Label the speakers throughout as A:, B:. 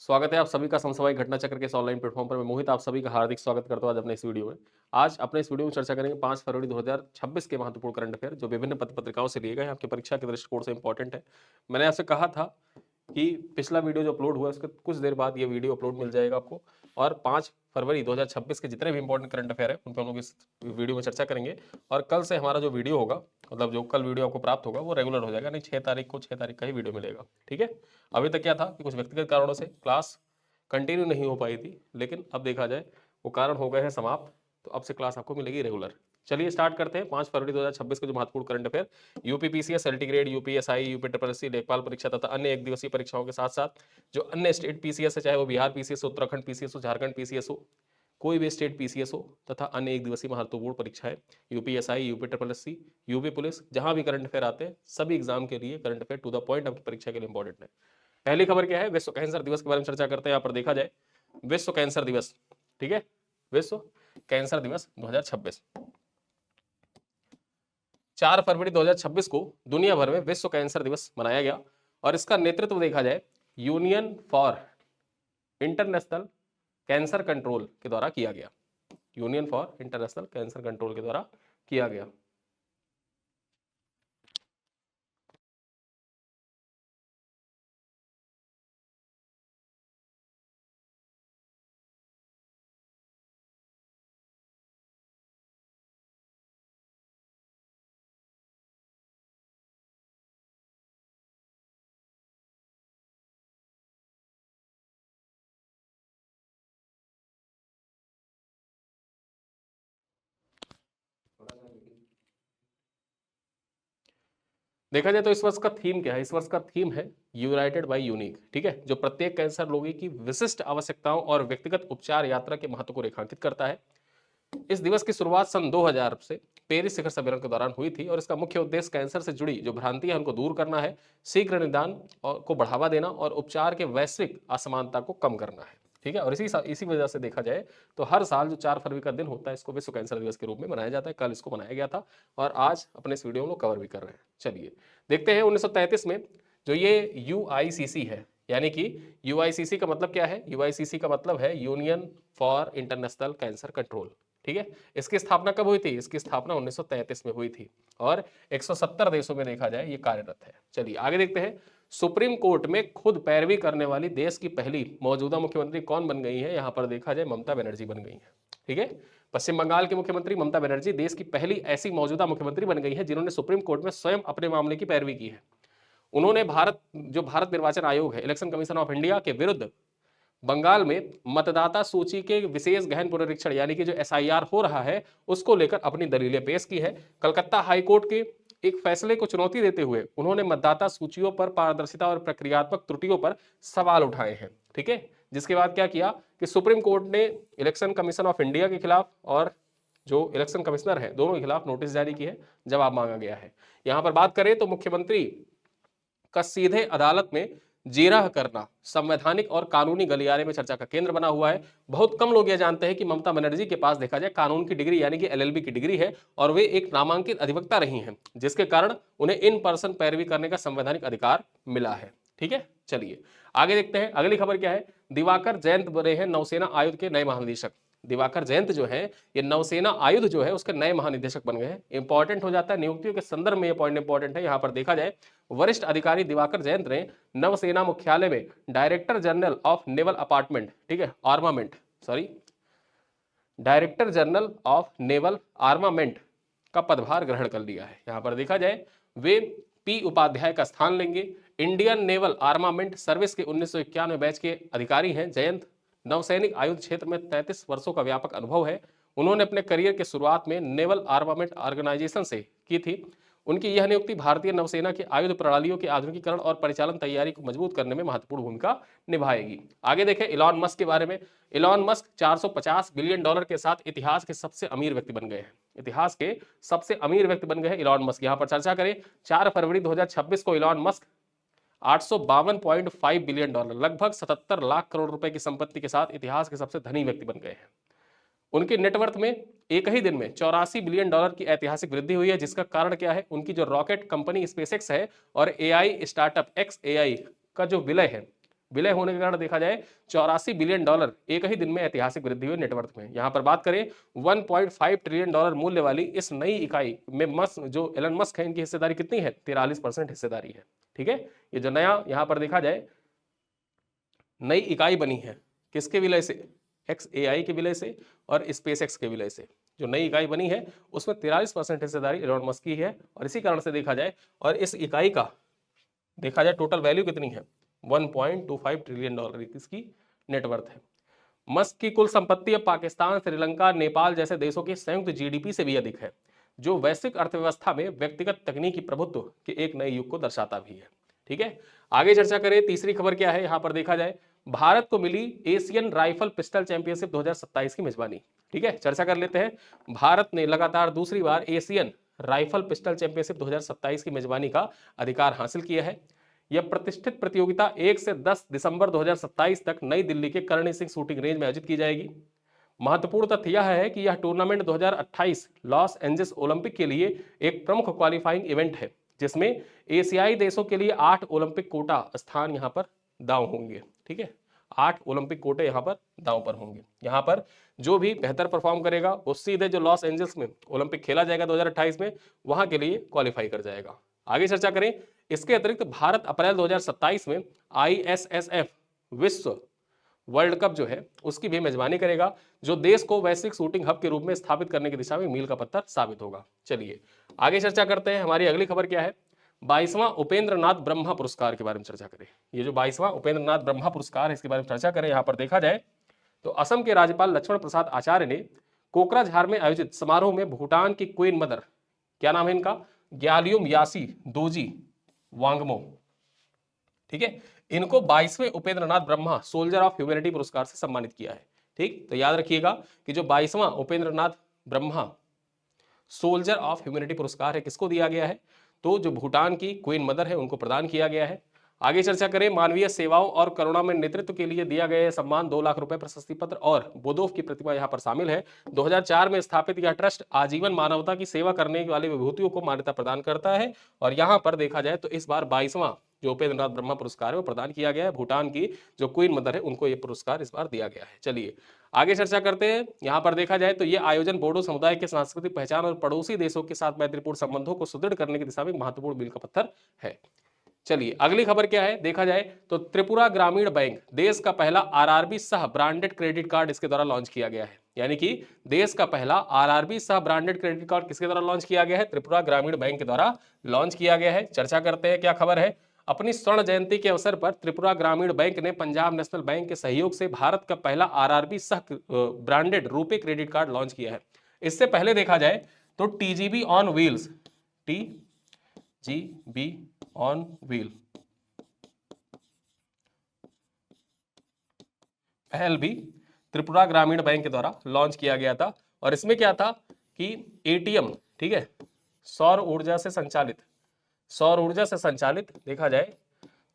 A: स्वागत है आप सभी का समसामयिक घटना चक्र के इस ऑनलाइन प्लेटफॉर्म पर। मैं मोहित आप सभी का हार्दिक स्वागत करता हूं आज अपने इस वीडियो में। आज अपने इस वीडियो में चर्चा करेंगे 5 फरवरी 2026 के महत्वपूर्ण करंट अफेयर जो विभिन्न पत्र पत्रिकाओं से लिए गए हैं, आपकी परीक्षा के दृष्टिकोण से इंपॉर्टेंट है। मैंने आपसे कहा था कि पिछला वीडियो जो अपलोड हुआ है उसके कुछ देर बाद ये वीडियो अपलोड मिल जाएगा आपको, और 5 फरवरी 2026 के जितने भी इंपॉर्टेंट करंट अफेयर है उन पर हम लोग इस वीडियो में चर्चा करेंगे। और कल से हमारा जो वीडियो होगा, मतलब जो कल वीडियो आपको प्राप्त होगा वो रेगुलर हो जाएगा, नहीं 6 तारीख को 6 तारीख का ही वीडियो मिलेगा। ठीक है। अभी तक क्या था कि कुछ व्यक्तिगत कारणों से क्लास कंटिन्यू नहीं हो पाई थी, लेकिन अब देखा जाए वो कारण हो गए हैं समाप्त, तो अब से क्लास आपको मिलेगी रेगुलर। चलिए स्टार्ट करते हैं 5 फरवरी 2026 के जो महत्वपूर्ण current affair. UPPCS, LT grade, UPSI, UP triple SC, लेखपाल परीक्षा तथा अन्य एक दिवसीय परीक्षाओं के साथ साथ जो अन्य स्टेट पीसीएस है, चाहे वो बिहार पीसीएस हो, उत्तराखंड पीसीएस हो, झारखंड पीसीएस हो, कोई भी स्टेट पीसीएस हो, तथा अन्य एक दिवसीय महत्वपूर्ण परीक्षाएं, UPSI, UP triple SC, UP police, जहां भी करंट अफेयर आते हैं सभी एग्जाम के लिए current affair to the point आपकी परीक्षा के लिए इंपॉर्टेंट है। पहली खबर क्या है, विश्व कैंसर दिवस के बारे में चर्चा करते हैं। यहाँ पर देखा जाए विश्व कैंसर दिवस, ठीक है, विश्व कैंसर दिवस 2026 4 फरवरी 2026 को दुनिया भर में विश्व कैंसर दिवस मनाया गया, और इसका नेतृत्व देखा जाए union for international cancer control के द्वारा किया गया। Union for international cancer control के द्वारा किया गया। देखा जाए तो इस वर्ष का थीम क्या है, इस वर्ष का थीम है यूनाइटेड बाय यूनिक। ठीक है, जो प्रत्येक कैंसर रोगी की विशिष्ट आवश्यकताओं और व्यक्तिगत उपचार यात्रा के महत्व को रेखांकित करता है। इस दिवस की शुरुआत सन 2000 से पेरिस शिखर सम्मेलन के दौरान हुई थी, और इसका मुख्य उद्देश्य कैंसर से जुड़ी जो भ्रांतियां हैं उनको दूर करना है, शीघ्र निदान को बढ़ावा देना और उपचार के वैश्विक असमानता को कम करना है। ठीक है, और इसी वजह से देखा जाए तो हर साल जो 4 फरवरी का दिन होता है इसको विश्व कैंसर दिवस के रूप में मनाया जाता है। कल इसको मनाया गया था और आज अपने इस वीडियो में कवर भी कर रहे हैं। चलिए देखते हैं 1933 में जो ये यूआईसीसी है, यानी कि यूआईसीसी का मतलब क्या है, यूआईसीसी का मतलब है union for international cancer control. ठीक है, इसकी स्थापना कब हुई थी, इसकी स्थापना 1933 में हुई थी, और 170 देशों में देखा जाए ये कार्यरत है। चलिए आगे देखते हैं। सुप्रीम कोर्ट में खुद पैरवी करने वाली देश की पहली मौजूदा मुख्यमंत्री कौन बन गई है, यहां पर देखा जाए ममता बनर्जी बन गई है। ठीक है, पश्चिम बंगाल की मुख्यमंत्री ममता बनर्जी देश की पहली ऐसी मौजूदा मुख्यमंत्री बन गई है जिन्होंने सुप्रीम कोर्ट में स्वयं अपने मामले की पैरवी की है। उन्होंने भारत निर्वाचन आयोग है, इलेक्शन कमीशन ऑफ इंडिया के विरुद्ध बंगाल में मतदाता सूची के विशेष गहन पुनरीक्षण यानी कि जो एसआईआर हो रहा है उसको लेकर अपनी दलीलें पेश की है। कलकत्ता हाईकोर्ट के एक फैसले को चुनौती देते हुए उन्होंने मतदाता सूचियों पर पारदर्शिता और प्रक्रियात्मक त्रुटियों पर सवाल उठाए हैं। ठीक है, जिसके बाद क्या किया कि सुप्रीम कोर्ट ने इलेक्शन कमीशन ऑफ इंडिया के खिलाफ और जो इलेक्शन कमिश्नर है दोनों के खिलाफ नोटिस जारी की है, जवाब मांगा गया है। यहां पर बात करें तो मुख्यमंत्री का सीधे अदालत में जिरह करना संवैधानिक और कानूनी गलियारे में चर्चा का केंद्र बना हुआ है। बहुत कम लोग यह जानते हैं कि ममता बनर्जी के पास देखा जाए कानून की डिग्री यानी कि एलएलबी की डिग्री है, और वे एक नामांकित अधिवक्ता रही हैं, जिसके कारण उन्हें इन पर्सन पैरवी करने का संवैधानिक अधिकार मिला है। ठीक है, चलिए आगे देखते हैं। अगली खबर क्या है, दिवाकर जयंत बने हैं नौसेना आयुध के नए महानिदेशक। दिवाकर जयंत जो है ये नौसेना आयुध जो है उसके नए महानिदेशक बन गए हैं। इंपॉर्टेंट हो जाता है नियुक्तियों के संदर्भ में, ये पॉइंट इंपॉर्टेंट है। यहां पर देखा जाए वरिष्ठ अधिकारी दिवाकर जयंत ने नौसेना मुख्यालय में director general of naval apartment, ठीक है, armament, sorry, director general of naval armament का पदभार ग्रहण कर लिया है। यहां पर देखा जाए वे पी उपाध्याय का स्थान लेंगे। इंडियन नेवल आर्मामेंट सर्विस के 1991 बैच के अधिकारी हैं जयंत। नौसैनिक आयुध क्षेत्र में 33 वर्षों का व्यापक अनुभव है। उन्होंने अपने करियर के शुरुआत में नेवल आर्मामेंट ऑर्गेनाइजेशन से की थी। उनकी यह नियुक्ति भारतीय नौसेना की आयुध प्रणालियों के आधुनिकीकरण और परिचालन तैयारी को मजबूत करने में महत्वपूर्ण भूमिका निभाएगी। आगे देखें इलॉन मस्क के बारे में। इलॉन मस्क 450 बिलियन डॉलर के साथ इतिहास के सबसे अमीर व्यक्ति बन गए हैं। इतिहास के सबसे अमीर व्यक्ति बन गए हैं इलॉन मस्क। यहां पर चर्चा करें 4 फरवरी 2026 को इलॉन मस्क 852.5 बिलियन डॉलर, लगभग 77 लाख करोड़ रुपए की संपत्ति के साथ इतिहास के सबसे धनी व्यक्ति बन गए हैं। उनके नेटवर्थ में एक ही दिन में 84 बिलियन डॉलर की ऐतिहासिक वृद्धि हुई है, जिसका कारण क्या है, उनकी जो रॉकेट कंपनी स्पेसएक्स है और एआई स्टार्टअप एक्स एआई का जो विलय है विलय होने के कारण देखा जाए $84 बिलियन एक ही दिन में ऐतिहासिक वृद्धि हुई नेटवर्थ में। यहां पर बात करें 1.5 ट्रिलियन डॉलर मूल्य वाली इस नई इकाई में मस्क जो एलन मस्क है इनकी हिस्सेदारी कितनी है? 43% हिस्सेदारी है। ठीक है, ये जो नया यहां पर देखा जाए नई इकाई बनी है किसके विलय से? XAI के विलय से और SpaceX के विलय से जो नई इकाई बनी है उसमें 43% हिस्सेदारी एलोन मस्क की है। और इसी कारण से देखा जाए और इस इकाई का देखा जाए टोटल वैल्यू कितनी है? 1.25 ट्रिलियन डॉलर इसकी नेटवर्थ है। मस्क की कुल संपत्ति अब पाकिस्तान, श्रीलंका, नेपाल जैसे देशों के संयुक्त GDP से भी अधिक है, जो वैश्विक अर्थव्यवस्था में व्यक्तिगत तकनीकी प्रभुत्व के एक नए युग को दर्शाता भी है। ठीक है, आगे चर्चा करें। तीसरी खबर क्या है? यहां पर देखा जाए भारत को मिली एशियन राइफल पिस्टल चैंपियनशिप 2027 की मेजबानी। ठीक है, चर्चा कर लेते हैं। भारत ने लगातार दूसरी बार एशियन राइफल पिस्टल चैंपियनशिप 2027 की मेजबानी का अधिकार हासिल किया है। यह प्रतिष्ठित प्रतियोगिता 1 से 10 दिसंबर 2027 तक नई दिल्ली के करणी सिंह शूटिंग रेंज में आयोजित की जाएगी। महत्वपूर्ण तथ्य यह है कि यह टूर्नामेंट 2028 लॉस एंजल्स ओलंपिक के लिए एक प्रमुख क्वालिफाइंग इवेंट है, जिसमें एशियाई देशों के लिए 8 ओलंपिक कोटा स्थान यहां पर दांव होंगे। ठीक है, 8 ओलंपिक कोटे यहां पर दांव पर होंगे। यहां पर जो भी बेहतर परफॉर्म करेगा वो सीधे जो लॉस एंजल्स में ओलंपिक खेला जाएगा 2028 में वहां के लिए क्वालिफाई कर जाएगा। आगे चर्चा करें। इसके अतिरिक्त भारत अप्रैल 2027 में ISSF विश्व वर्ल्ड कप जो है उसकी भी मेजबानी करेगा, जो देश को वैश्विक शूटिंग हब के रूप में स्थापित करने की दिशा में मील का पत्थर साबित होगा। चलिए आगे चर्चा करते हैं। हमारी अगली खबर क्या है? 22वां उपेंद्र नाथ ब्रह्मा पुरस्कार के बारे में चर्चा करें। ये जो 22वां उपेंद्र नाथ ब्रह्मा पुरस्कार है इसके बारे में चर्चा करें। यहां पर देखा जाए तो असम के राज्यपाल लक्ष्मण प्रसाद आचार्य ने कोकराझार में आयोजित समारोह में भूटान की क्वीन मदर, क्या नाम है इनका? ग्यालियुम यासी दोजी वांगमो, ठीक है, इनको 22वें Upendra Nath Brahma soldier of humanity पुरस्कार से सम्मानित किया है। ठीक, तो याद रखिएगा कि जो 22वां Upendra Nath Brahma soldier of humanity पुरस्कार है किसको दिया गया है? तो जो भूटान की क्वीन मदर है उनको प्रदान किया गया है। आगे चर्चा करें। मानवीय सेवाओं और करुणामय नेतृत्व के लिए दिया गया सम्मान 2 लाख रुपए प्रशस्ति पत्र और बोदोफ की प्रतिमा यहां पर शामिल है। 2004 में स्थापित यह ट्रस्ट आजीवन मानवता की सेवा करने वाली विभूतियों को मान्यता प्रदान करता है। और यहां पर देखा जाए तो इस बार 22वां जो उपेंद्र नाथ ब्रह्मा पुरस्कार है वो प्रदान किया गया है। भूटान की जो क्वीन मदर है उनको ये पुरस्कार इस बार दिया गया है। चलिए आगे चर्चा करते हैं। यहां पर देखा जाए तो ये आयोजन बोडो समुदाय के सांस्कृतिक पहचान और पड़ोसी देशों के साथ मैत्रीपूर्ण संबंधों को सुदृढ़ करने की दिशा में महत्वपूर्ण मील का पत्थर है। चलिए अगली खबर क्या है? देखा जाए तो त्रिपुरा ग्रामीण बैंक देश का पहला RRB सह ब्रांडेड क्रेडिट कार्ड इसके द्वारा लॉन्च किया गया है। यानी कि देश का पहला RRB सह ब्रांडेड क्रेडिट कार्ड किसके द्वारा लॉन्च किया गया है? त्रिपुरा ग्रामीण बैंक के द्वारा लॉन्च किया गया है। चर्चा करते हैं क्या खबर है। अपनी स्वर्ण जयंती के अवसर पर त्रिपुरा ग्रामीण बैंक ने पंजाब नेशनल बैंक के सहयोग से भारत का पहला RRB सह branded RuPay credit card launch किया है। इससे पहले देखा जाए तो TGB on wheels, TGB on wheel पहल भी त्रिपुरा ग्रामीण बैंक के द्वारा लॉन्च किया गया था। और इसमें क्या था कि ATM, ठीक है, सौर ऊर्जा से संचालित देखा जाए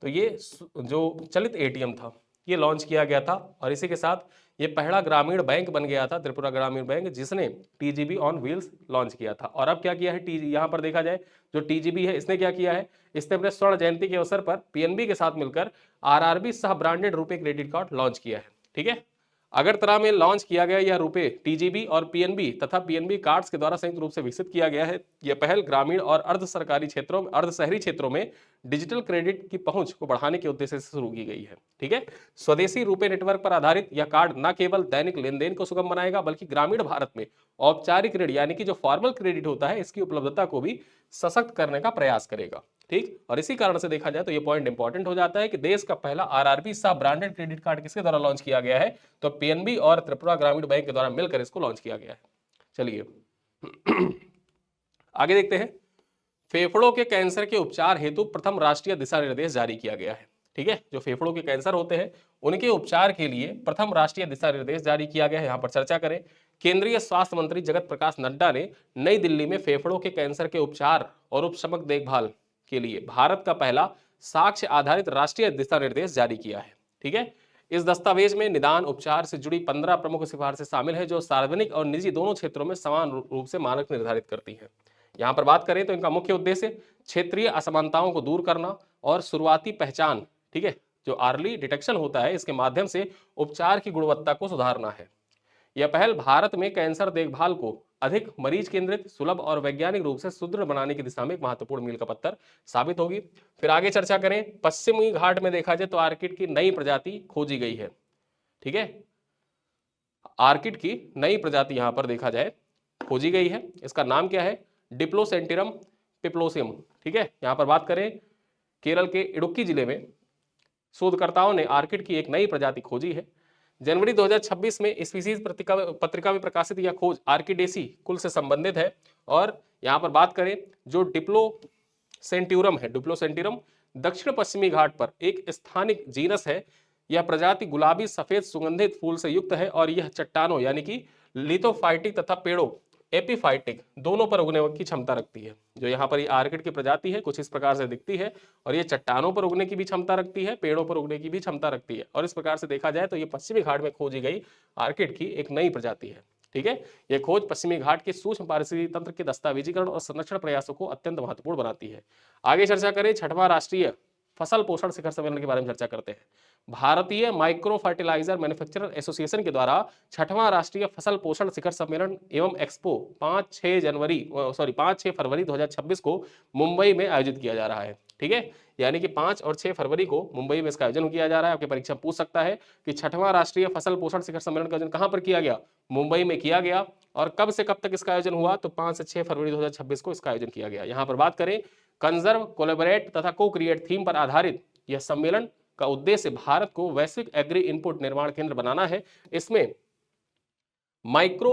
A: तो ये जो चलित ATM था ये लॉन्च किया गया था। और इसी के साथ ये पहला ग्रामीण बैंक बन गया था त्रिपुरा ग्रामीण बैंक जिसने TGB ऑन व्हील्स लॉन्च किया था। और अब क्या किया है यहाँ पर देखा जाए जो TGB है इसने क्या किया है, इसने अपने स्वर्ण जयंती के अवसर पर PNB के साथ मिलकर RRB सह branded RuPay credit card launch किया है। ठीक है, अगरतला में लॉन्च किया गया यह रुपे TGB और PNB तथा PNB कार्ड्स के द्वारा संयुक्त रूप से विकसित किया गया है। यह पहल ग्रामीण और अर्ध शहरी क्षेत्रों में डिजिटल क्रेडिट की पहुंच को बढ़ाने के उद्देश्य से शुरू की गई है। ठीक है, स्वदेशी रुपे नेटवर्क पर आधारित यह कार्ड न केवल दैनिक लेन देन को सुगम बनाएगा बल्कि ग्रामीण भारत में औपचारिक ऋण यानी कि जो फॉर्मल क्रेडिट होता है इसकी उपलब्धता को भी सशक्त करने का प्रयास करेगा। ठीक, और इसी कारण से देखा जाए तो ये पॉइंट इंपॉर्टेंट हो जाता है कि देश का पहला RRB सह ब्रांडेड क्रेडिट कार्ड किसके द्वारा लॉन्च किया गया है? तो PNB और त्रिपुरा ग्रामीण बैंक के द्वारा मिलकर इसको लॉन्च किया गया है। चलिए आगे देखते हैं। फेफड़ों के कैंसर के उपचार हेतु प्रथम राष्ट्रीय दिशा निर्देश जारी किया गया है। ठीक है, जो फेफड़ों के कैंसर होते हैं उनके उपचार के लिए प्रथम राष्ट्रीय दिशा निर्देश जारी किया गया है। यहाँ पर चर्चा करें। केंद्रीय स्वास्थ्य मंत्री जगत प्रकाश नड्डा ने नई दिल्ली में फेफड़ों के कैंसर के उपचार और उपशमक देखभाल के लिए भारत का पहला साक्ष्य आधारित राष्ट्रीय दिशा निर्देश जारी किया है। ठीक है, इस दस्तावेज में निदान उपचार से जुड़ी 15 प्रमुख सिफारिशें शामिल है जो सार्वजनिक और निजी दोनों क्षेत्रों में समान रूप से मानक निर्धारित करती हैं। यहां पर बात करें तो इनका मुख्य उद्देश्य क्षेत्रीय असमानताओं को दूर करना और शुरुआती पहचान, ठीक है, जो अर्ली डिटेक्शन होता है, इसके माध्यम से उपचार की गुणवत्ता को सुधारना है। यह पहल भारत में कैंसर देखभाल को अधिक मरीज केंद्रित, सुलभ और वैज्ञानिक रूप से सुदृढ़ बनाने की दिशा में एक महत्वपूर्ण मील का पत्थर साबित होगी। फिर आगे चर्चा करें, पश्चिमी घाट में देखा जाए तो आर्किड की नई प्रजाति खोजी गई है। ठीक है, आर्किड की नई प्रजाति यहां पर देखा जाए खोजी गई है। इसका नाम क्या है? डिप्लोसेंटिरम पिप्लोसियम। ठीक है, यहां पर बात करें केरल के इडुक्की जिले में शोधकर्ताओं ने आर्किड की एक नई प्रजाति खोजी है। जनवरी 2026 में स्पीसीज पत्रिका में प्रकाशित यह खोज आर्किडेसी कुल से संबंधित है। और यहां पर बात करें जो डिप्लोसेंटिरम है, डिप्लोसेंटिरम दक्षिण पश्चिमी घाट पर एक स्थानिक जीनस है। यह प्रजाति गुलाबी सफेद सुगंधित फूल से युक्त है और यह चट्टानों यानी कि लिथोफाइटिक तथा पेड़ों एपीफाइटिक दोनों पर उगने की क्षमता रखती है। जो यहाँ पर ये आर्किड की प्रजाति है कुछ इस प्रकार से दिखती है और ये चट्टानों पर उगने की भी क्षमता रखती है, पेड़ों पर उगने की भी क्षमता रखती है। और इस प्रकार से देखा जाए तो ये पश्चिमी घाट में खोजी गई आर्किड की एक नई प्रजाति है। ठीक है, यह खोज पश्चिमी घाट के सूक्ष्म पारिस्थितिकी तंत्र के दस्तावेजीकरण और संरक्षण प्रयासों को अत्यंत महत्वपूर्ण बनाती है। आगे चर्चा करें, छठवां राष्ट्रीय फसल पोषण शिखर सम्मेलन के बारे में चर्चा करते हैं। भारतीय माइक्रो फर्टिलाइजर मैन्युफैक्चरर एसोसिएशन के द्वारा छठवां राष्ट्रीय फसल पोषण शिखर सम्मेलन एवं एक्सपो 5-6 फरवरी 2026 को मुंबई में आयोजित किया जा रहा है। ठीक है, यानी कि 5 और 6 फरवरी को मुंबई में इसका आयोजन किया जा रहा है। आपकी परीक्षा पूछ सकता है कि छठवां राष्ट्रीय फसल पोषण शिखर सम्मेलन का आयोजन कहां पर किया गया? मुंबई में किया गया। और कब से कब तक इसका आयोजन हुआ? तो 5 से 6 फरवरी 2026 को इसका आयोजन किया गया। यहां पर बात करें कंजर्व, कोलैबोरेट तथा को क्रिएट थीम पर आधारित यह सम्मेलन का उद्देश्य भारत को वैश्विक एग्री इनपुट निर्माण केंद्र बनाना है। इसमें माइक्रो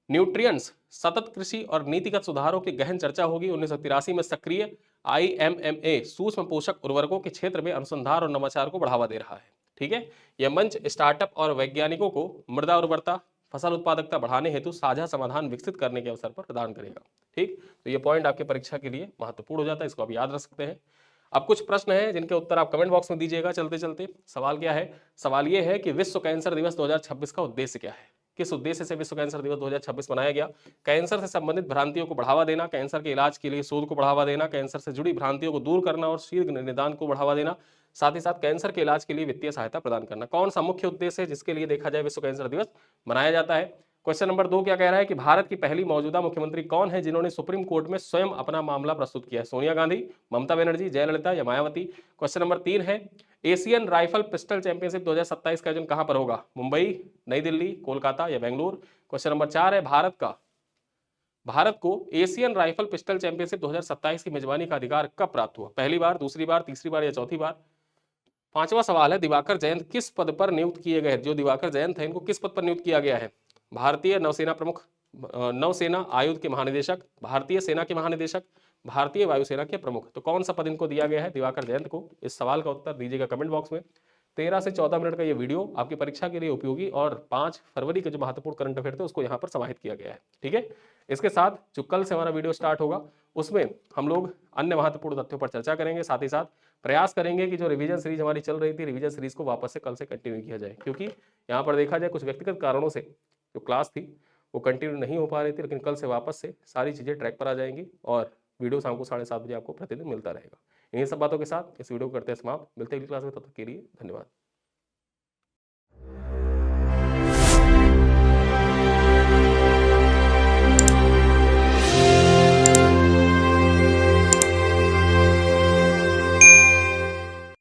A: न्यूट्रिएंट्स, सतत कृषि और नीतिगत सुधारों की गहन चर्चा होगी। 1983 में सक्रिय IMMA सूक्ष्म पोषक उर्वरकों के क्षेत्र में अनुसंधान और नवाचार को बढ़ावा दे रहा है। ठीक है, यह मंच स्टार्टअप और वैज्ञानिकों को मृदा उर्वरता, फसल उत्पादकता बढ़ाने हेतु साझा समाधान विकसित करने के अवसर पर प्रदान करेगा। ठीक, तो ये पॉइंट आपके परीक्षा के लिए महत्वपूर्ण हो जाता है, इसको आप याद रख सकते हैं। अब कुछ प्रश्न हैं जिनके उत्तर आप कमेंट बॉक्स में दीजिएगा चलते चलते। सवाल क्या है? सवाल ये है कि विश्व कैंसर दिवस 2026 का उद्देश्य क्या है? किस उद्देश्य से विश्व कैंसर दिवस 2026 मनाया गया? कैंसर से संबंधित भ्रांतियों को बढ़ावा देना, कैंसर के इलाज के लिए शोध को बढ़ावा देना, कैंसर से जुड़ी भ्रांतियों को दूर करना और शीघ्र निदान को बढ़ावा देना, साथ ही साथ कैंसर के इलाज के लिए वित्तीय सहायता प्रदान करना। कौन सा मुख्य उद्देश्य है जिसके लिए देखा जाए विश्व कैंसर दिवस मनाया जाता है? क्वेश्चन नंबर 2 क्या कह रहा है कि भारत की पहली मौजूदा मुख्यमंत्री कौन है जिन्होंने सुप्रीम कोर्ट में स्वयं अपना मामला प्रस्तुत किया है? सोनिया गांधी, ममता बनर्जी, जयललिता या मायावती? क्वेश्चन नंबर 3 है एशियन राइफल पिस्टल चैंपियनशिप 2027 का आयोजन कहां पर होगा? मुंबई, नई दिल्ली, कोलकाता या बेंगलुरु? क्वेश्चन नंबर 4 है भारत को एशियन राइफल पिस्टल चैंपियनशिप 2027 की मेजबानी का अधिकार कब प्राप्त हुआ? पहली बार, दूसरी बार, तीसरी बार या चौथी बार? पांचवा सवाल है दिवाकर जयंत किस पद पर नियुक्त किए गए? जो दिवाकर जयंत है इनको किस पद पर नियुक्त किया गया है? भारतीय नौसेना प्रमुख, नौसेना आयुध के महानिदेशक, भारतीय सेना के महानिदेशक, भारतीय वायुसेना के प्रमुख? तो कौन सा पद इनको दिया गया है दिवाकर जयंत को? इस सवाल का उत्तर दीजिएगा कमेंट बॉक्स में। 13 से 14 मिनट का ये वीडियो आपकी परीक्षा के लिए उपयोगी और 5 फरवरी के जो महत्वपूर्ण करंट अफेयर थे उसको यहाँ पर समाहित किया गया है। ठीक है, इसके साथ जो कल से हमारा वीडियो स्टार्ट होगा उसमें हम लोग अन्य महत्वपूर्ण तथ्यों पर चर्चा करेंगे। साथ ही साथ प्रयास करेंगे कि जो रिवीजन सीरीज हमारी चल रही थी, रिवीजन सीरीज को वापस से कल से कंटिन्यू किया जाए, क्योंकि यहाँ पर देखा जाए कुछ व्यक्तिगत कारणों से जो क्लास थी वो कंटिन्यू नहीं हो पा रही थी, लेकिन कल से वापस से सारी चीज़ें ट्रैक पर आ जाएंगी और वीडियो शाम को 7:30 बजे आपको प्रतिदिन मिलता रहेगा। इन्हीं सब बातों के साथ इस वीडियो को करते हैं समाप्त। मिलते हैं अगली क्लास में, तब तक के लिए धन्यवाद।